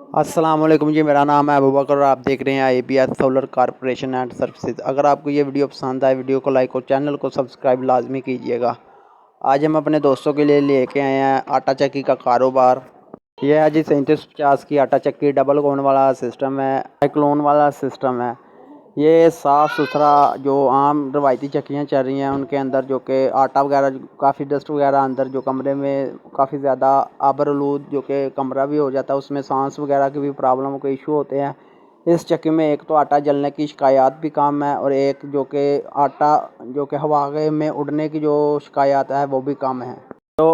अस्सलाम वालेकुम जी, मेरा नाम है अबू बकर और आप देख रहे हैं ABS solar corporation and services. अगर आपको ये वीडियो पसंद आए, वीडियो को लाइक और चैनल को सब्सक्राइब लाजमी कीजिएगा। आज हम अपने दोस्तों के लिए लेके आए हैं आटा चक्की का कारोबार। ये है जी 3750 की आटा चक्की, डबल कोन वाला सिस्टम है, साइक्लोन वाला सिस्टम है। ये साफ़ सुथरा जो आम रवायती चक्कियाँ चल रही हैं उनके अंदर जो कि आटा वगैरह काफ़ी डस्ट वगैरह अंदर जो कमरे में काफ़ी ज़्यादा आबरलूद जो कि कमरा भी हो जाता है, उसमें सांस वगैरह की भी प्रॉब्लम के इशू होते हैं। इस चक्की में एक तो आटा जलने की शिकायत भी कम है और एक जो कि आटा जो कि हवा में उड़ने की जो शिकायत है वो भी कम है। तो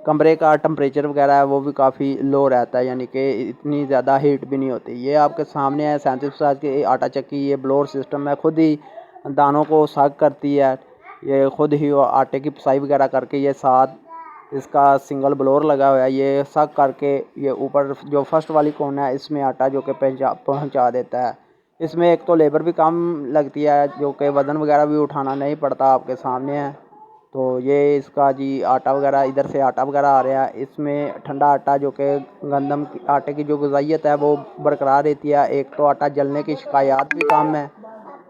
कमरे का टेम्परेचर वगैरह है वो भी काफ़ी लो रहता है, यानी कि इतनी ज़्यादा हीट भी नहीं होती। ये आपके सामने है 3750 की आटा चक्की। ये ब्लोअर सिस्टम है, ख़ुद ही दानों को साग करती है। ये ख़ुद ही आटे की पिसाई वगैरह करके ये साथ इसका सिंगल ब्लोअर लगा हुआ है, ये साग करके ये ऊपर जो फर्स्ट वाली कोन है इसमें आटा जो कि पहुँचा देता है। इसमें एक तो लेबर भी कम लगती है, जो कि वज़न वगैरह भी उठाना नहीं पड़ता, आपके सामने है। तो ये इसका जी आटा वगैरह, इधर से आटा वगैरह आ रहा है। इसमें ठंडा आटा जो कि गंदम आटे की जो गुज़ाइयत है वो बरकरार रहती है। एक तो आटा जलने की शिकायत भी कम है,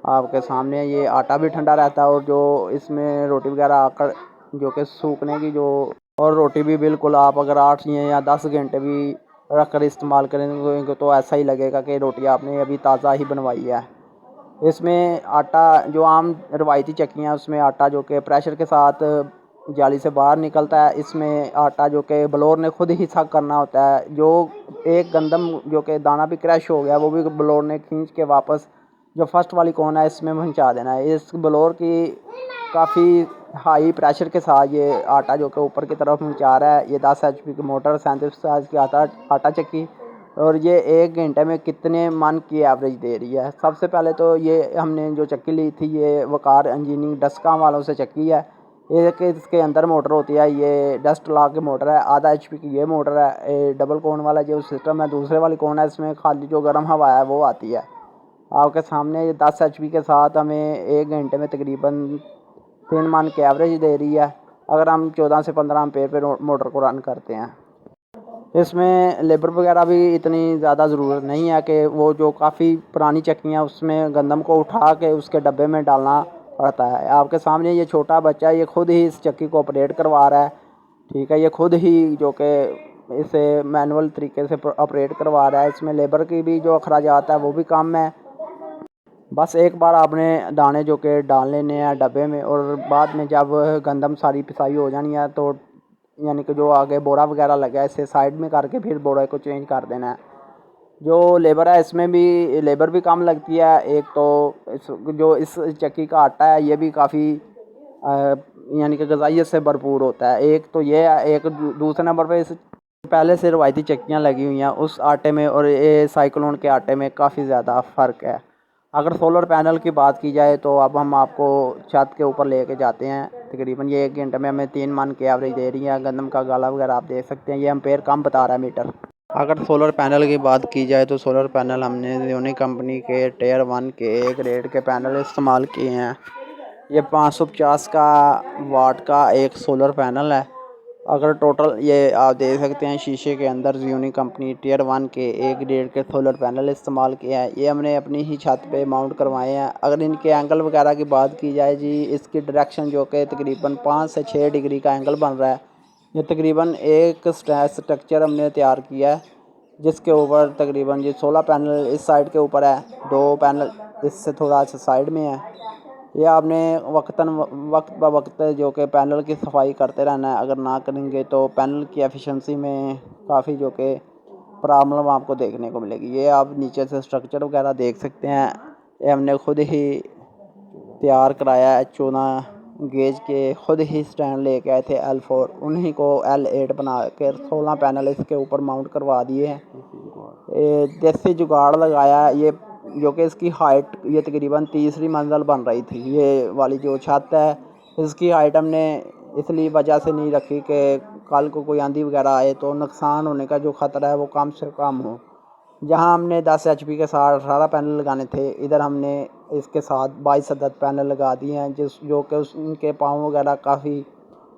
आपके सामने ये आटा भी ठंडा रहता है। और जो इसमें रोटी वगैरह आकर जो कि सूखने की जो, और रोटी भी बिल्कुल आप अगर 8 या 10 घंटे भी रख कर इस्तेमाल करेंगे तो ऐसा ही लगेगा कि रोटी आपने अभी ताज़ा ही बनवाई है। इसमें आटा जो आम रवायती चक्कियाँ हैं उसमें आटा जो कि प्रेशर के साथ जाली से बाहर निकलता है, इसमें आटा जो कि ब्लोअर ने खुद ही साग करना होता है। जो एक गंदम जो कि दाना भी क्रैश हो गया वो भी ब्लोअर ने खींच के वापस जो फर्स्ट वाली कोन है इसमें पहुंचा देना है। इस ब्लोअर की काफ़ी हाई प्रेशर के साथ ये आटा जो कि ऊपर की तरफ पहुंचा रहा है। ये 10 HP की मोटर 3750 की आटा चक्की, और ये 1 घंटे में कितने मन की एवरेज दे रही है। सबसे पहले तो ये हमने जो चक्की ली थी ये वकार इंजीनियरिंग डस्का वालों से चक्की है। एक इसके अंदर मोटर होती है, ये डस्ट ला के मोटर है, आधा HP की ये मोटर है। ये डबल कोन वाला जो सिस्टम है, दूसरे वाली कोन है, इसमें खाली जो गर्म हवा है वो आती है। आपके सामने ये 10 HP के साथ हमें 1 घंटे में तकरीबन 3 मन की एवरेज दे रही है, अगर हम 14 से 15 एम्पेयर पे मोटर को रन करते हैं। इसमें लेबर वगैरह भी इतनी ज़्यादा ज़रूरत नहीं है कि वो जो काफ़ी पुरानी चक्कियाँ उसमें गंदम को उठा के उसके डब्बे में डालना पड़ता है। आपके सामने ये छोटा बच्चा ये खुद ही इस चक्की को ऑपरेट करवा रहा है, ठीक है। ये खुद ही जो कि इसे मैनुअल तरीके से ऑपरेट करवा रहा है। इसमें लेबर की भी जो अखराजात है वो भी कम है। बस एक बार आपने दाने जो कि डाल लेने हैं डब्बे में, और बाद में जब गंदम सारी पिसाई हो जानी है तो यानी कि जो आगे बोरा वगैरह लगा है इसे साइड में करके फिर बोरे को चेंज कर देना है। जो लेबर है इसमें भी लेबर भी कम लगती है। एक तो इस चक्की का आटा है ये भी काफ़ी यानी कि ग़िज़ाइयत से भरपूर होता है। एक तो ये है, एक दूसरे नंबर पे इस पहले से रवायती चक्कियाँ लगी हुई हैं उस आटे में और ये साइक्लोन के आटे में काफ़ी ज़्यादा फ़र्क है। अगर सोलर पैनल की बात की जाए तो अब हम आपको छत के ऊपर लेके जाते हैं। तकरीबन ये 1 घंटे में हमें 3 मन की एवरेज दे रही है। गंदम का गाला वगैरह आप देख सकते हैं, ये एम्पेयर कम बता रहा है मीटर। अगर सोलर पैनल की बात की जाए तो सोलर पैनल हमने यूनिक कंपनी के टियर 1 के एक ग्रेड के पैनल इस्तेमाल किए हैं। ये 550 का वाट का एक सोलर पैनल है। अगर टोटल ये आप देख सकते हैं शीशे के अंदर यूनिक कंपनी टियर 1 के एक ग्रेड के सोलर पैनल इस्तेमाल किए हैं। ये हमने अपनी ही छत पे माउंट करवाए हैं। अगर इनके एंगल वगैरह की बात की जाए जी, इसकी डायरेक्शन जो कि तकरीबन 5 से 6 डिग्री का एंगल बन रहा है। ये तकरीबन एक स्ट्रक्चर हमने तैयार किया है जिसके ऊपर तकरीबन ये 16 पैनल इस साइड के ऊपर है, 2 पैनल इससे थोड़ा सा साइड में है। ये आपने वक्त ब वक्त जो कि पैनल की सफाई करते रहना है। अगर ना करेंगे तो पैनल की एफिशिएंसी में काफ़ी जो कि प्रॉब्लम आपको देखने को मिलेगी। ये आप नीचे से स्ट्रक्चर वगैरह देख सकते हैं, ये हमने खुद ही तैयार कराया है। 14 गेज के खुद ही स्टैंड लेके आए थे L4, उन्हीं को L8 बना कर 16 पैनल इसके ऊपर माउंट करवा दिए हैं। देसी जुगाड़ लगाया है। ये जो कि इसकी हाइट ये तकरीबन तीसरी मंजिल बन रही थी। ये वाली जो छत है इसकी हाइट हमने इसलिए वजह से नहीं रखी कि कल को कोई आंधी वगैरह आए तो नुकसान होने का जो ख़तरा है वो कम से कम हो। जहां हमने 10 HP के साथ 18 पैनल लगाने थे, इधर हमने इसके साथ 22 अदद पैनल लगा दिए हैं, जो कि उनके पाँव वगैरह काफ़ी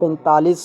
45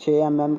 6 mm